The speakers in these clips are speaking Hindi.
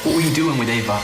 What were you doing with Ava?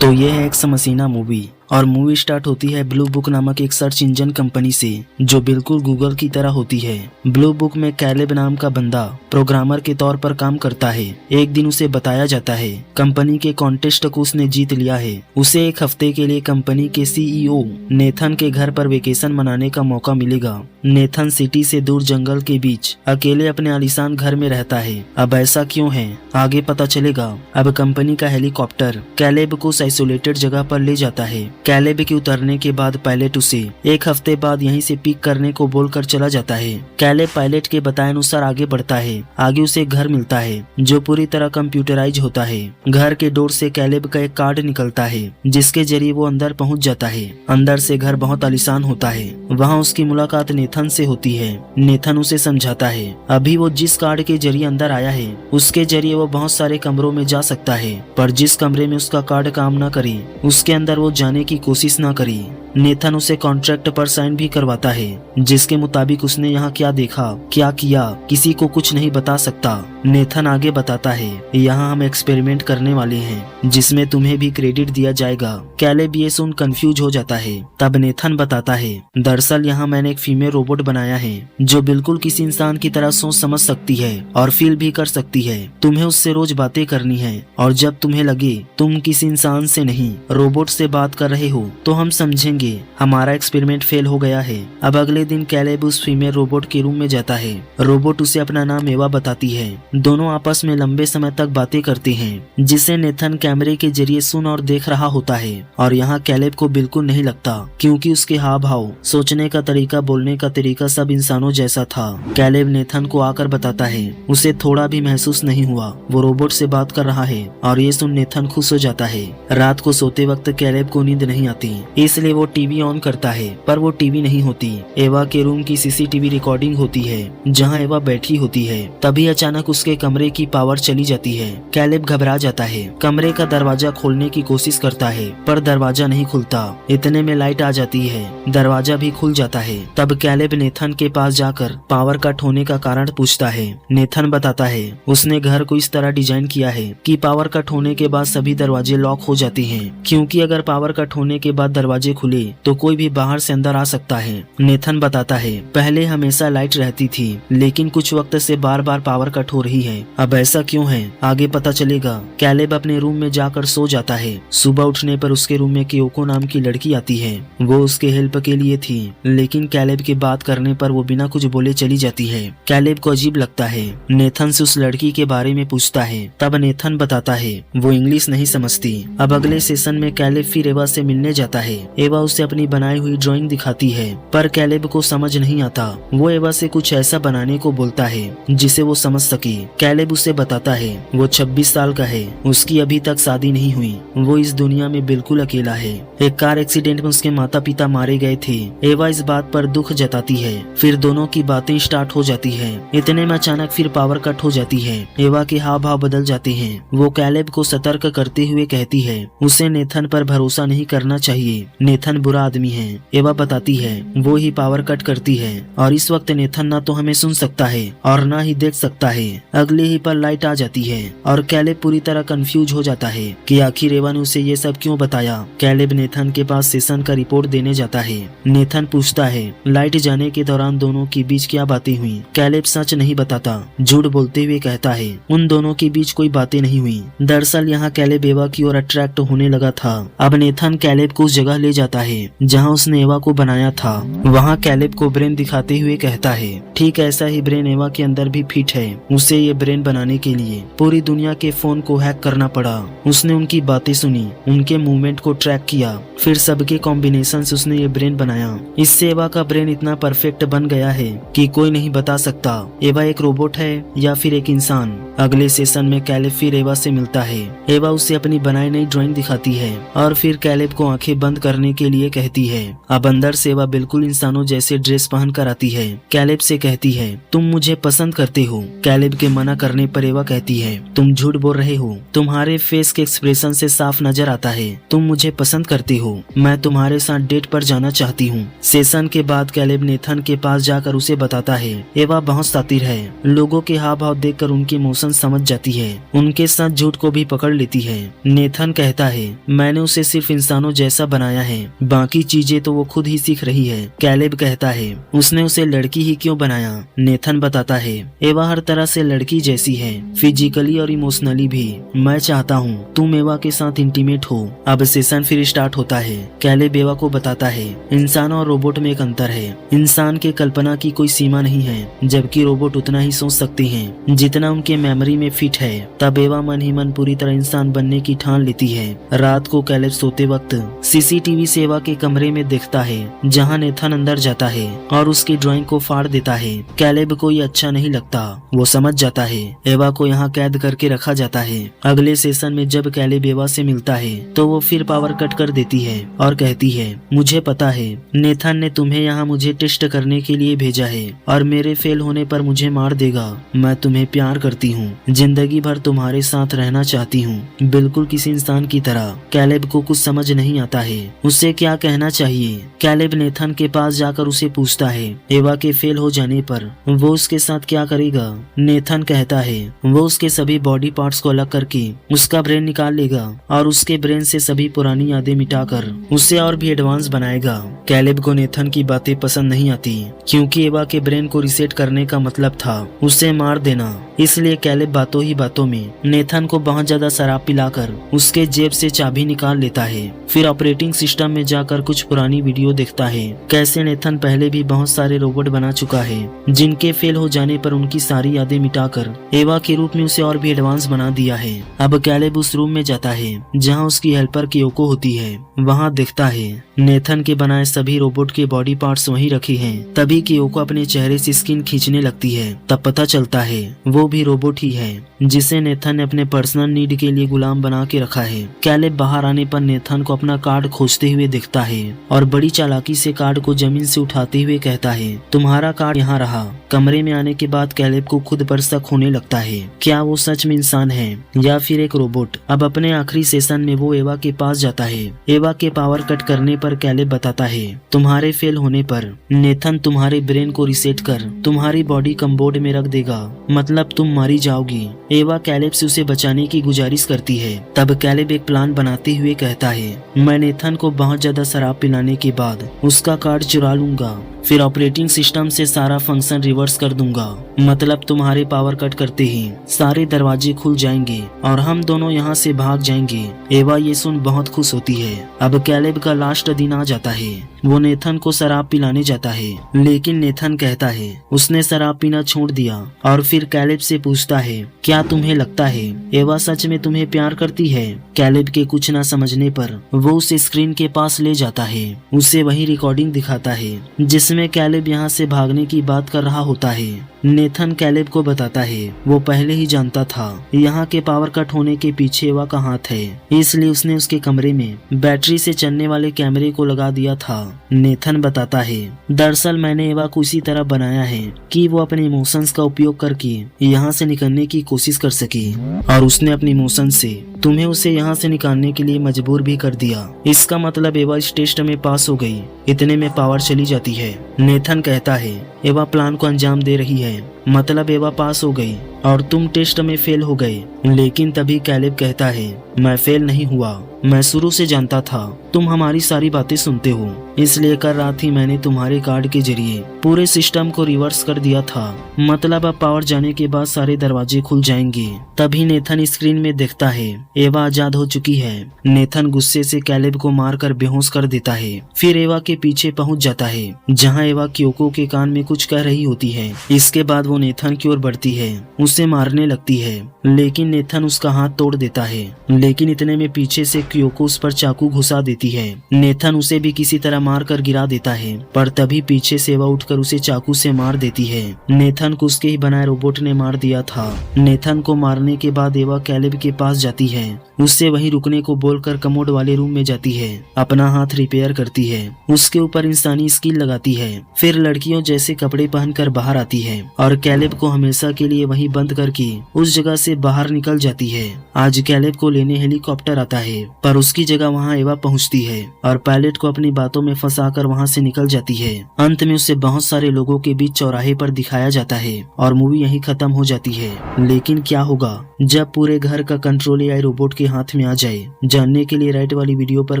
तो ये है एक्स मसीना मूवी और मूवी स्टार्ट होती है ब्लू बुक नामक एक सर्च इंजन कंपनी से जो बिल्कुल गूगल की तरह होती है। ब्लू बुक में कैलेब नाम का बंदा प्रोग्रामर के तौर पर काम करता है। एक दिन उसे बताया जाता है कंपनी के कॉन्टेस्ट को उसने जीत लिया है। उसे एक हफ्ते के लिए कंपनी के सीईओ नेथन के घर पर वेकेशन मनाने का मौका मिलेगा। नेथन सिटी से दूर जंगल के बीच अकेले अपने आलीशान घर में रहता है। अब ऐसा क्यों है आगे पता चलेगा। अब कंपनी का हेलीकॉप्टर कैलेब को आइसोलेटेड जगह पर ले जाता है। कैलेब के उतरने के बाद पायलट उसे एक हफ्ते बाद यहीं से पिक करने को बोलकर चला जाता है। कैलेब पायलट के बताए अनुसार आगे बढ़ता है। आगे उसे घर मिलता है जो पूरी तरह कंप्यूटराइज होता है। घर के डोर से कैलेब का एक कार्ड निकलता है जिसके जरिए वो अंदर पहुंच जाता है। अंदर से घर बहुत आलीशान होता है। वहाँ उसकी मुलाकात नेथन से होती है। नेथन उसे समझाता है अभी वो जिस कार्ड के जरिए अंदर आया है उसके जरिए वो बहुत सारे कमरों में जा सकता है, पर जिस कमरे में उसका कार्ड काम न करे उसके अंदर वो जाने की कोशिश न करी। नेथन उसे कॉन्ट्रैक्ट पर साइन भी करवाता है जिसके मुताबिक उसने यहाँ क्या देखा क्या किया किसी को कुछ नहीं बता सकता। नेथन आगे बताता है यहाँ हम एक्सपेरिमेंट करने वाले हैं जिसमें तुम्हें भी क्रेडिट दिया जाएगा। कैलेब ये सुन कंफ्यूज हो जाता है। तब नेथन बताता है दरअसल यहाँ मैंने एक फीमेल रोबोट बनाया है जो बिल्कुल किसी इंसान की तरह सोच समझ सकती है और फील भी कर सकती है। तुम्हें उससे रोज बातें करनी है और जब तुम्हें लगे तुम किसी इंसान से नहीं रोबोट से बात कर रहे हो तो हम समझेंगे हमारा एक्सपेरिमेंट फेल हो गया है। अब अगले दिन कैलेब उस फीमेल रोबोट के रूम में जाता है। रोबोट उसे अपना नाम एवा बताती है। दोनों आपस में लंबे समय तक बातें करते हैं जिसे नेथन कैमरे के जरिए सुन और देख रहा होता है। और यहाँ कैलेब को बिल्कुल नहीं लगता क्योंकि उसके हाव भाव सोचने का तरीका बोलने का तरीका सब इंसानों जैसा था। कैलेब नेथन को आकर बताता है उसे थोड़ा भी महसूस नहीं हुआ वो रोबोट से बात कर रहा है और ये सुन नेथन खुश हो जाता है। रात को सोते वक्त कैलेब को नींद नहीं आती इसलिए वो टीवी ऑन करता है पर वो टीवी नहीं होती। एवा के रूम की सीसीटीवी रिकॉर्डिंग होती है जहां एवा बैठी होती है। तभी अचानक उसके कमरे की पावर चली जाती है। कैलेब घबरा जाता है। कमरे का दरवाजा खोलने की कोशिश करता है पर दरवाजा नहीं खुलता। इतने में लाइट आ जाती है दरवाजा भी खुल जाता है। तब कैलेब नेथन के पास जाकर पावर कट होने का कारण पूछता है। नेथन बताता है उसने घर को इस तरह डिजाइन किया है कि पावर कट होने के बाद सभी दरवाजे लॉक हो जाते हैं क्योंकि अगर पावर कट होने के बाद दरवाजे खुले तो कोई भी बाहर से अंदर आ सकता है। नेथन बताता है पहले हमेशा लाइट रहती थी लेकिन कुछ वक्त से बार बार पावर कट हो रही है। अब ऐसा क्यों है आगे पता चलेगा। कैलेब अपने रूम में जाकर सो जाता है। सुबह उठने पर उसके रूम में कियोको नाम की लड़की आती है। वो उसके हेल्प के लिए थी लेकिन कैलेब की बात करने पर वो बिना कुछ बोले चली जाती है। कैलेब को अजीब लगता है। नेथन से उस लड़की के बारे में पूछता है। तब नेथन बताता है वो इंग्लिश नहीं समझती। अब अगले सेशन में कैलेब फिर एवा से मिलने जाता है। एवा उसे अपनी बनाई हुई ड्राइंग दिखाती है पर कैलेब को समझ नहीं आता। वो एवा से कुछ ऐसा बनाने को बोलता है जिसे वो समझ सके। कैलेब उसे बताता है वो 26 साल का है उसकी अभी तक शादी नहीं हुई वो इस दुनिया में बिल्कुल अकेला है। एक कार एक्सीडेंट में उसके माता पिता मारे गए थे। एवा इस बात पर दुख जताती है। फिर दोनों की बातें स्टार्ट हो जाती है। इतने में अचानक फिर पावर कट हो जाती है। एवा के हाव भाव बदल जाते हैं। वो कैलेब को सतर्क करते हुए कहती है उसे नेथन पर भरोसा नहीं करना चाहिए। नेथन बुरा आदमी है। एवा बताती है वो ही पावर कट करती है और इस वक्त नेथन ना तो हमें सुन सकता है और ना ही देख सकता है। अगले ही पर लाइट आ जाती है और कैलेब पूरी तरह कंफ्यूज हो जाता है कि आखिर एवा ने उसे ये सब क्यों बताया। कैलेब नेथन के पास सेशन का रिपोर्ट देने जाता है। नेथन पूछता है लाइट जाने के दौरान दोनों के बीच क्या बातें हुई। कैलेब सच नहीं बताता झूठ बोलते हुए कहता है उन दोनों के बीच कोई बातें नहीं हुई। दरअसल यहाँ कैलेब एवा की ओर अट्रैक्ट होने लगा था। अब नेथन कैलेब को उस जगह ले जाता है जहाँ उसने एवा को बनाया था। वहाँ कैलेब को ब्रेन दिखाते हुए कहता है ठीक ऐसा ही ब्रेन एवा के अंदर भी फिट है। उसे ये ब्रेन बनाने के लिए पूरी दुनिया के फोन को हैक करना पड़ा। उसने उनकी बातें सुनी उनके मूवमेंट को ट्रैक किया फिर सबके कॉम्बिनेशन से उसने ये ब्रेन बनाया। इससे एवा का ब्रेन इतना परफेक्ट बन गया है कि कोई नहीं बता सकता एवा एक रोबोट है या फिर एक इंसान। अगले सेशन में कैलेब फिर एवा से मिलता है। एवा उसे अपनी बनाई नई ड्राइंग दिखाती है और फिर कैलेब कैलेब को आंखें बंद करने के लिए कहती है। अब अंदर से एवा बिल्कुल इंसानों जैसे ड्रेस पहन कर आती है। कैलेब से कहती है, तुम मुझे पसंद करते हो। कैलेब के मना करने पर एवा कहती है, तुम झूठ बोल रहे हो, तुम्हारे फेस के एक्सप्रेशन से साफ नजर आता है तुम मुझे पसंद करते हो। मैं तुम्हारे साथ डेट पर जाना चाहती हूँ। सेशन के बाद कैलेब नेथन के पास जाकर उसे बताता है एवा बहुत शातिर है। लोगों के हाव भाव देखकर उनकी इमोशन समझ जाती है, उनके साथ झूठ को भी पकड़ लेती है। नेथन कहता है, मैंने उसे सिर्फ इंसानों जैसा बनाया है, बाकी चीजें तो वो खुद ही सीख रही है। कैलेब कहता है, उसने उसे लड़की ही क्यों बनाया? नेथन बताता है, एवा हर तरह से लड़की जैसी है, फिजिकली और इमोशनली भी। मैं चाहता हूँ तुम एवा के साथ इंटीमेट हो। अब सेशन फिर स्टार्ट होता है। कैलेब एवा को बताता है, इंसान और रोबोट में एक अंतर है। इंसान के कल्पना की कोई सीमा नहीं है, जबकि रोबोट उतना ही सोच सकते हैं जितना उनके मेमोरी में फिट है। तब एवा मन ही मन पूरी तरह इंसान बनने की ठान लेती है। रात को कैलेब सोते वक्त सीसीटीवी से एवा के कमरे में देखता है, जहाँ नेथन अंदर जाता है और उसकी ड्राइंग को फाड़ देता है। कैलेब को ये अच्छा नहीं लगता, वो समझ जाता है एवा को यहाँ कैद करके रखा जाता है। अगले सेशन में जब कैलेब एवा से मिलता है तो वो फिर पावर कट कर देती है और कहती है, मुझे पता है नेथन ने तुम्हें यहाँ मुझे टेस्ट करने के लिए भेजा है और मेरे फेल होने पर मुझे मार देगा। मैं तुम्हें प्यार करती हूँ, जिंदगी भर तुम्हारे साथ रहना चाहती हूँ, बिल्कुल किसी इंसान की तरह। कैलेब को कुछ समझ नहीं आता है उसे क्या कहना चाहिए। कैलेब नेथन के पास जाकर उसे पूछता है एवा के फेल हो जाने पर वो उसके साथ क्या करेगा। नेथन कहता है वो उसके सभी बॉडी पार्ट्स को अलग करके उसका ब्रेन निकाल लेगा और उसके ब्रेन से सभी पुरानी यादें मिटाकर उसे और भी एडवांस बनाएगा। कैलेब को नेथन की बातें पसंद नहीं आती, क्योंकि एवा के ब्रेन को रिसेट करने का मतलब था उसे मार देना। इसलिए कैलेब बातों ही बातों में नेथन को बहुत ज्यादा शराब पिलाकर उसके जेब से चाबी निकाल लेता है। फिर ऑपरेटिंग सिस्टम में जाकर कुछ पुरानी वीडियो देखता है, कैसे नेथन पहले भी बहुत सारे रोबोट बना चुका है, जिनके फेल हो जाने पर उनकी सारी यादें मिटाकर एवा के रूप में उसे और भी एडवांस बना दिया है। अब कैलेब उस रूम में जाता है जहाँ उसकी हेल्पर क्योको होती है। वहाँ देखता है नेथन के बनाए सभी रोबोट के बॉडी पार्ट्स वहीं रखे हैं। तभी क्योको अपने चेहरे से स्किन खींचने लगती है। तब पता चलता है वो भी रोबोट ही है, जिसे नेथन ने अपने पर्सनल नीड के लिए गुलाम बना के रखा है। कैलेब बाहर आने पर नेथन को अपना कार्ड खोजते हुए दिखता है और बड़ी चालाकी से कार्ड को जमीन से उठाते हुए कहता है, तुम्हारा कार्ड यहाँ रहा। कमरे में आने के बाद कैलेब को खुद पर शक होने लगता है, क्या वो सच में इंसान है या फिर एक रोबोट। अब अपने आखिरी सेशन में वो एवा के पास जाता है। एवा के पावर कट करने पर कैलेब बताता है, तुम्हारे फेल होने पर नेथन तुम्हारे ब्रेन को रिसेट कर तुम्हारी बॉडी कमबोर्ड में रख देगा, मतलब तुम मारी जाओगी। एवा कैलेब से उसे बचाने की गुजारिश करती है। तब कैलेब एक प्लान बनाते हुए कहता है, मैं नेथन को बहुत ज्यादा शराब पिलाने के बाद उसका कार्ड चुरा लूंगा, फिर ऑपरेटिंग सिस्टम से सारा फंक्शन रिवर्स कर दूंगा, मतलब तुम्हारे पावर कट करते ही सारे दरवाजे खुल जाएंगे और हम दोनों यहाँ से भाग जाएंगे। एवा ये सुन बहुत खुश होती है। अब कैलेब का लास्ट दिन आ जाता है। वो नेथन को शराब पिलाने जाता है, लेकिन नेथन कहता है उसने शराब पीना छोड़ दिया और फिर कैलेब से पूछता है, क्या तुम्हें लगता है एवा सच में तुम्हें प्यार करती है? कैलेब के कुछ न समझने पर वो उसे स्क्रीन के पास ले जाता है, उसे वही रिकॉर्डिंग दिखाता है जिसमें कैलेब यहाँ से भागने की बात कर रहा होता है। नेथन कैलेब को बताता है वो पहले ही जानता था यहाँ के पावर कट होने के पीछे एवा का हाथ है, इसलिए उसने उसके कमरे में बैटरी से चलने वाले कैमरे को लगा दिया था। नेथन बताता है, दरअसल मैंने एवा को इसी तरह बनाया है कि वो अपने इमोशंस का उपयोग करके यहाँ से निकलने की कोशिश कर सके, और उसने अपने इमोशन से तुम्हें उसे यहाँ से निकालने के लिए मजबूर भी कर दिया। इसका मतलब एवा इस टेस्ट में पास हो गई, इतने में पावर चली जाती है। नेथन कहता है एवा प्लान को अंजाम दे रही है, मतलब एवा पास हो गई और तुम टेस्ट में फेल हो गए। लेकिन तभी कैलेब कहता है, मैं फेल नहीं हुआ, मैं शुरू से जानता था तुम हमारी सारी बातें सुनते हो, इसलिए कर रहा थी मैंने तुम्हारे कार्ड के जरिए पूरे सिस्टम को रिवर्स कर दिया था, मतलब अब पावर जाने के बाद सारे दरवाजे खुल जाएंगे। तभी नेथन स्क्रीन में देखता है एवा आजाद हो चुकी है। नेथन गुस्से से कैलेब को मारकर बेहोश कर देता है। फिर एवा के पीछे पहुंच जाता है, जहां एवा क्योको के कान में कुछ कह रही होती है। इसके बाद वो नेथन की ओर बढ़ती है, उसे मारने लगती है, लेकिन नेथन उसका हाथ तोड़ देता है। लेकिन इतने में पीछे से क्योको उस पर चाकू घुसा देती है। नेथन उसे भी किसी तरह मार कर गिरा देता है, पर तभी पीछे से एवा उठकर उसे चाकू से मार देती है। नेथन को उसके ही बनाए रोबोट ने मार दिया था। नेथन को मारने के बाद एवा कैलेब के पास जाती है, उससे वहीं रुकने को बोलकर कमोड वाले रूम में जाती है, अपना हाथ रिपेयर करती है, उसके ऊपर इंसानी स्किल लगाती है, फिर लड़कियों जैसे कपड़े पहनकर बाहर आती है और कैलेब को हमेशा के लिए वहीं बंद करके उस जगह से बाहर निकल जाती है। आज कैलेब को लेने हेलीकॉप्टर आता है, पर उसकी जगह वहाँ एवा पहुँचती है और पायलट को अपनी बातों में फंसाकर वहाँ से निकल जाती है। अंत में उसे बहुत सारे लोगों के बीच चौराहे पर दिखाया जाता है और मूवी यहीं खत्म हो जाती है। लेकिन क्या होगा जब पूरे घर का कंट्रोल एआई रोबोट के हाथ में आ जाए? जानने के लिए राइट वाली वीडियो पर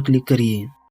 क्लिक करिए।